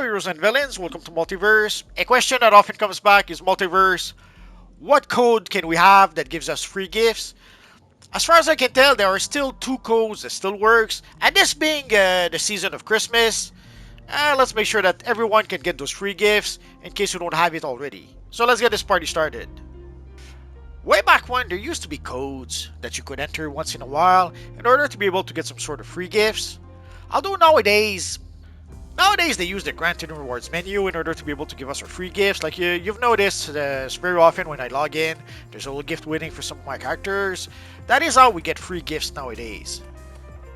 heroes and villains, welcome to Multiverse. A question that often comes back is Multiverse, what code can we have that gives us free gifts? As far as I can tell, there are still two codes that still works, and this being the season of Christmas, let's make sure that everyone can get those free gifts in case you don't have it already. So let's get this party started. Way back when, there used to be codes that you could enter once in a while in order to be able to get some sort of free gifts. Although nowadays they use the granted rewards menu in order to be able to give us our free gifts. Like you've noticed very often when I log in, there's a little gift waiting for some of my characters. That is how we get free gifts nowadays.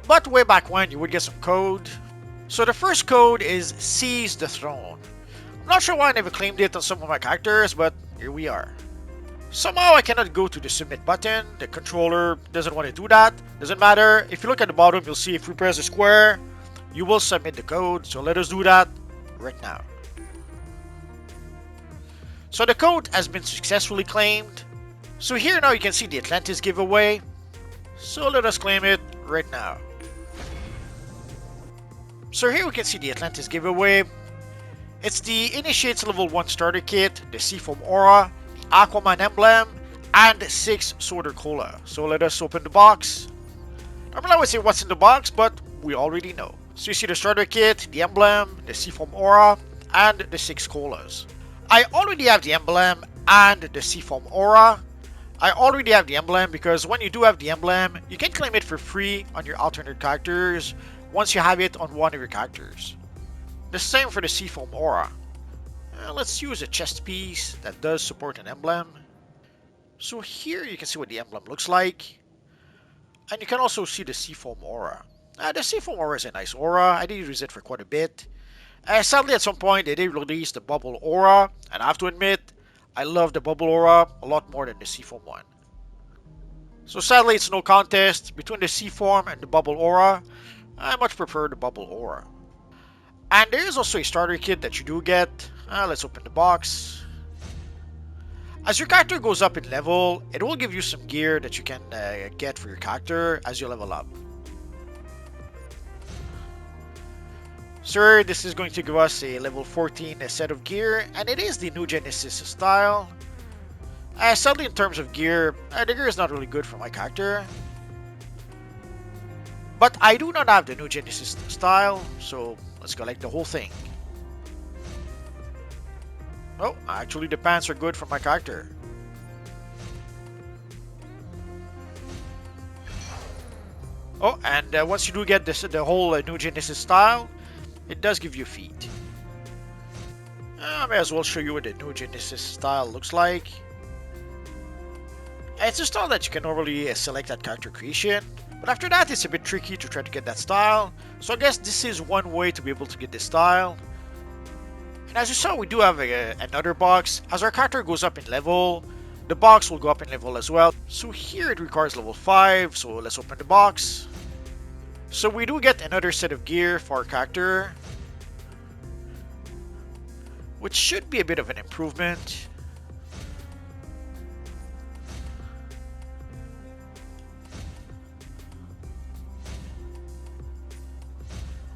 But way back when, you would get some code. So the first code is Seize the Throne. I'm not sure why I never claimed it on some of my characters, but here we are. Somehow I cannot go to the submit button. The controller doesn't want to do that. Doesn't matter. If you look at the bottom, you'll see if we press the square, you will submit the code. So let us do that right now. So the code has been successfully claimed. So here now you can see the Atlantis giveaway. So let us claim it right now. So here we can see the Atlantis giveaway. It's the Initiates Level 1 Starter Kit, the Seafoam Aura, the Aquaman Emblem, and 6 Sworder Cola. So let us open the box. Normally I would say what's in the box, but we already know. So you see the starter kit, the emblem, the Seafoam Aura, and the 6 colas. I already have the emblem and the Seafoam Aura. I already have the emblem because when you do have the emblem, you can claim it for free on your alternate characters once you have it on one of your characters. The same for the Seafoam Aura. Let's use a chest piece that does support an emblem. So here you can see what the emblem looks like. And you can also see the Seafoam Aura. The Seafoam Aura is a nice aura. I did use it for quite a bit. Sadly, at some point, they did release the Bubble Aura. And I have to admit, I love the Bubble Aura a lot more than the Seafoam one. So sadly, it's no contest between the Seafoam and the Bubble Aura. I much prefer the Bubble Aura. And there is also a starter kit that you do get. Let's open the box. As your character goes up in level, it will give you some gear that you can get for your character as you level up. So this is going to give us a level 14 set of gear, and it is the New Genesis style. Sadly, in terms of gear, the gear is not really good for my character. But I do not have the New Genesis style, so let's collect the whole thing. Oh, actually the pants are good for my character. Oh, and once you do get the whole New Genesis style, it does give you feet. I may as well show you what the New Genesis style looks like. It's a style that you can normally select at character creation, but after that it's a bit tricky to try to get that style. So I guess this is one way to be able to get this style. And as you saw, we do have another box. As our character goes up in level, the box will go up in level as well. So here it requires level 5, so let's open the box. So we do get another set of gear for our character, which should be a bit of an improvement.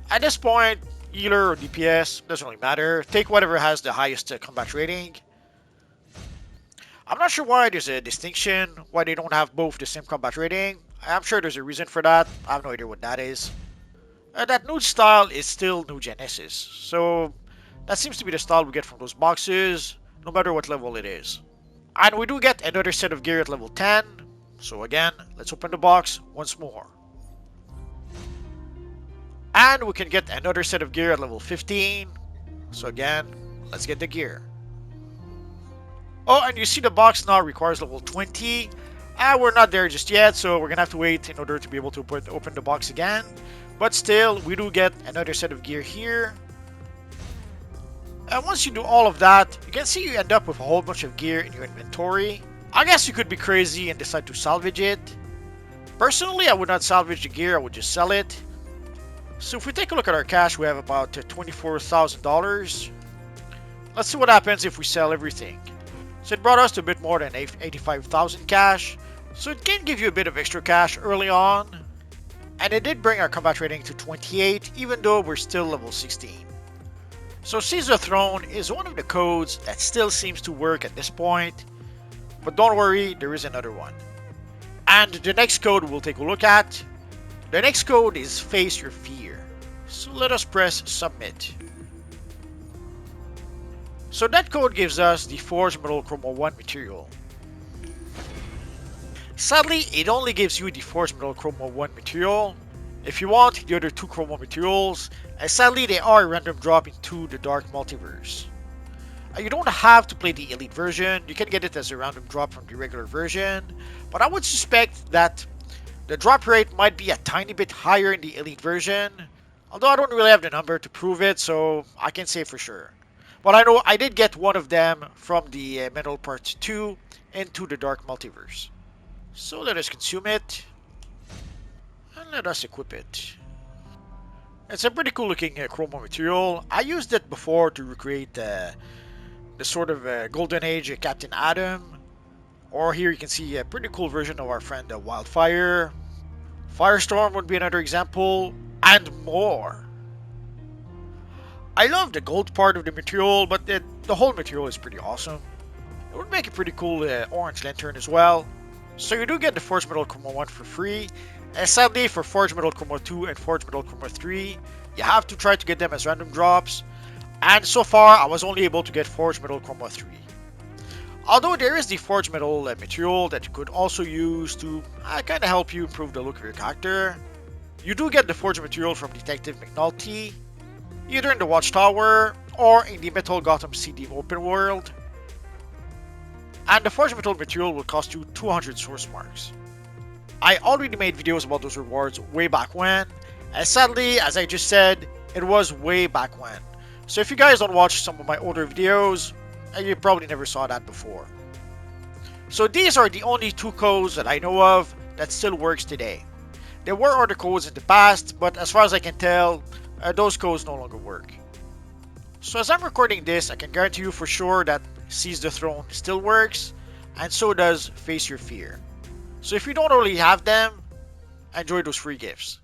At this point, healer or DPS, doesn't really matter. Take whatever has the highest combat rating. I'm not sure why there's a distinction, why they don't have both the same combat rating. I'm sure there's a reason for that. I have no idea what that is. That new style is still New Genesis, so that seems to be the style we get from those boxes, no matter what level it is. And we do get another set of gear at level 10, so again, let's open the box once more. And we can get another set of gear at level 15, so again, let's get the gear. Oh, and you see the box now requires level 20. We're not there just yet, so we're gonna have to wait in order to be able to open the box again. But still, we do get another set of gear here. And once you do all of that, you can see you end up with a whole bunch of gear in your inventory. I guess you could be crazy and decide to salvage it. Personally, I would not salvage the gear, I would just sell it. So if we take a look at our cash, we have about $24,000. Let's see what happens if we sell everything. So it brought us to a bit more than 85,000 cash. So it can give you a bit of extra cash early on. And it did bring our combat rating to 28, even though we're still level 16. So Seize the Throne is one of the codes that still seems to work at this point, but don't worry, there is another one. And the next code we'll take a look at, the next code is Face Your Fear. So let us press Submit. So that code gives us the Forged Metal Chroma 1 material. Sadly, it only gives you the Forged Metal Chroma 1 material. If you want the other two Chroma materials, sadly they are a random drop into the Dark Multiverse. You don't have to play the Elite version, you can get it as a random drop from the regular version, but I would suspect that the drop rate might be a tiny bit higher in the Elite version, although I don't really have the number to prove it, so I can say for sure. But I know I did get one of them from the Metal Part 2 into the Dark Multiverse. So let us consume it, and let us equip it. It's a pretty cool looking Chroma material. I used it before to recreate the sort of Golden Age Captain Atom. Or here you can see a pretty cool version of our friend Wildfire. Firestorm would be another example, and more. I love the gold part of the material, but the whole material is pretty awesome. It would make a pretty cool orange lantern as well. So you do get the Forged Metal Chroma 1 for free. And sadly for Forged Metal Chroma 2 and Forged Metal Chroma 3, you have to try to get them as random drops. And so far I was only able to get Forged Metal Chroma 3. Although there is the Forged Metal material that you could also use to kind of help you improve the look of your character. You do get the Forged material from Detective McNulty, either in the Watchtower or in the Metal Gotham CD open world. And the Forged Metal material will cost you 200 source marks. I already made videos about those rewards way back when, and sadly, as I just said, it was way back when. So if you guys don't watch some of my older videos, you probably never saw that before. So these are the only two codes that I know of that still works today. There were other codes in the past, but as far as I can tell, those codes no longer work. So as I'm recording this, I can guarantee you for sure that Seize the Throne still works, and so does Face Your Fear. So if you don't already have them, enjoy those free gifts.